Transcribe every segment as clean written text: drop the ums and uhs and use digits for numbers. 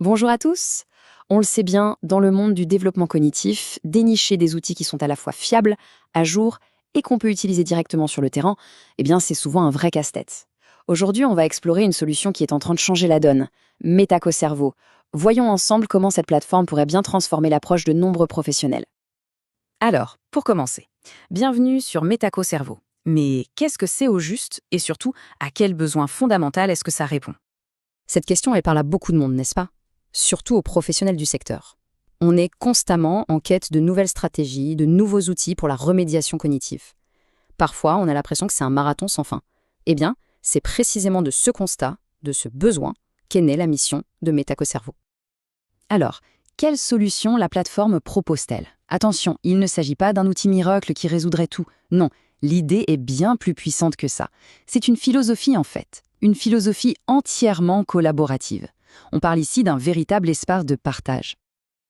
Bonjour à tous. On le sait bien, dans le monde du développement cognitif, dénicher des outils qui sont à la fois fiables, à jour et qu'on peut utiliser directement sur le terrain, c'est souvent un vrai casse-tête. Aujourd'hui, on va explorer une solution qui est en train de changer la donne, Metaco Cerveau. Voyons ensemble comment cette plateforme pourrait bien transformer l'approche de nombreux professionnels. Alors, pour commencer, bienvenue sur Metaco Cerveau. Mais qu'est-ce que c'est au juste et surtout, à quel besoin fondamental est-ce que ça répond? Cette question, elle parle à beaucoup de monde, n'est-ce pas? Surtout aux professionnels du secteur. On est constamment en quête de nouvelles stratégies, de nouveaux outils pour la remédiation cognitive. Parfois, on a l'impression que c'est un marathon sans fin. Eh bien, c'est précisément de ce constat, de ce besoin, qu'est née la mission de Metaco Cerveau. Alors, quelle solution la plateforme propose-t-elle? Attention, il ne s'agit pas d'un outil miracle qui résoudrait tout. Non, l'idée est bien plus puissante que ça. C'est une philosophie en fait, une philosophie entièrement collaborative. On parle ici d'un véritable espace de partage.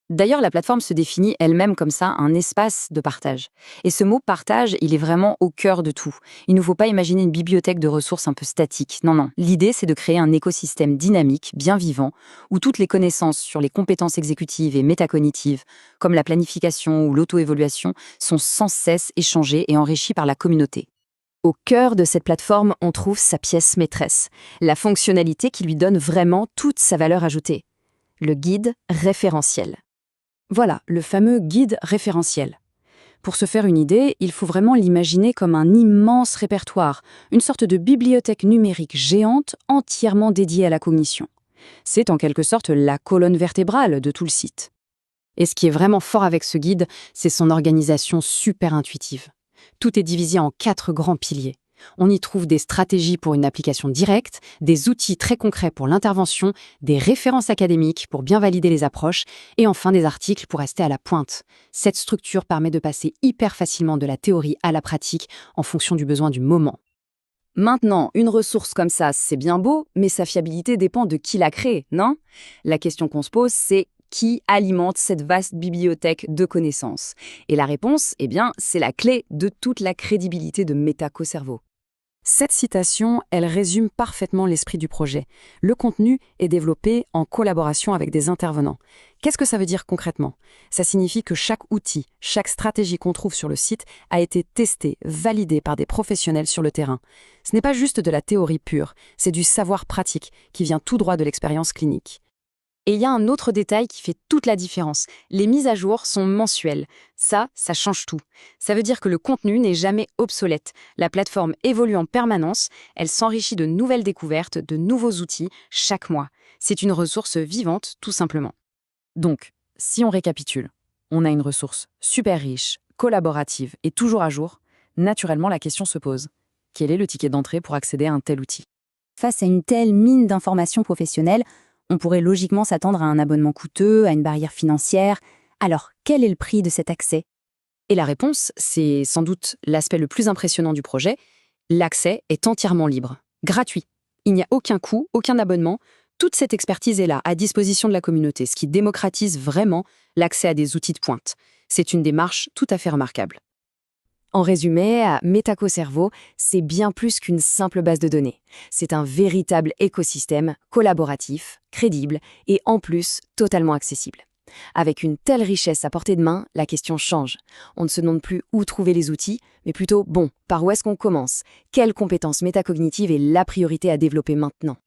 D'ailleurs, la plateforme se définit elle-même comme ça, un espace de partage. Et ce mot partage, il est vraiment au cœur de tout. Il ne faut pas imaginer une bibliothèque de ressources un peu statique. Non, non. L'idée, c'est de créer un écosystème dynamique, bien vivant, où toutes les connaissances sur les compétences exécutives et métacognitives, comme la planification ou l'auto-évaluation, sont sans cesse échangées et enrichies par la communauté. Au cœur de cette plateforme, on trouve sa pièce maîtresse, la fonctionnalité qui lui donne vraiment toute sa valeur ajoutée. Le guide référentiel. Voilà, le fameux guide référentiel. Pour se faire une idée, il faut vraiment l'imaginer comme un immense répertoire, une sorte de bibliothèque numérique géante entièrement dédiée à la cognition. C'est en quelque sorte la colonne vertébrale de tout le site. Et ce qui est vraiment fort avec ce guide, c'est son organisation super intuitive. Tout est divisé en 4 grands piliers. On y trouve des stratégies pour une application directe, des outils très concrets pour l'intervention, des références académiques pour bien valider les approches, et enfin des articles pour rester à la pointe. Cette structure permet de passer hyper facilement de la théorie à la pratique en fonction du besoin du moment. Maintenant, une ressource comme ça, c'est bien beau, mais sa fiabilité dépend de qui la crée, non? La question qu'on se pose, c'est qui alimente cette vaste bibliothèque de connaissances? Et la réponse, c'est la clé de toute la crédibilité de Metaco Cerveau. Cette citation, elle résume parfaitement l'esprit du projet. Le contenu est développé en collaboration avec des intervenants. Qu'est-ce que ça veut dire concrètement? Ça signifie que chaque outil, chaque stratégie qu'on trouve sur le site a été testée, validée par des professionnels sur le terrain. Ce n'est pas juste de la théorie pure, c'est du savoir pratique qui vient tout droit de l'expérience clinique. Et il y a un autre détail qui fait toute la différence. Les mises à jour sont mensuelles. Ça change tout. Ça veut dire que le contenu n'est jamais obsolète. La plateforme évolue en permanence, elle s'enrichit de nouvelles découvertes, de nouveaux outils, chaque mois. C'est une ressource vivante, tout simplement. Donc, si on récapitule, on a une ressource super riche, collaborative et toujours à jour. Naturellement, la question se pose. Quel est le ticket d'entrée pour accéder à un tel outil? Face à une telle mine d'informations professionnelles, on pourrait logiquement s'attendre à un abonnement coûteux, à une barrière financière. Alors, quel est le prix de cet accès? Et la réponse, c'est sans doute l'aspect le plus impressionnant du projet. L'accès est entièrement libre, gratuit. Il n'y a aucun coût, aucun abonnement. Toute cette expertise est là, à disposition de la communauté, ce qui démocratise vraiment l'accès à des outils de pointe. C'est une démarche tout à fait remarquable. En résumé, à Metaco Cerveau, c'est bien plus qu'une simple base de données. C'est un véritable écosystème collaboratif, crédible et en plus totalement accessible. Avec une telle richesse à portée de main, la question change. On ne se demande plus où trouver les outils, mais plutôt, par où est-ce qu'on commence? Quelle compétence métacognitive est la priorité à développer maintenant?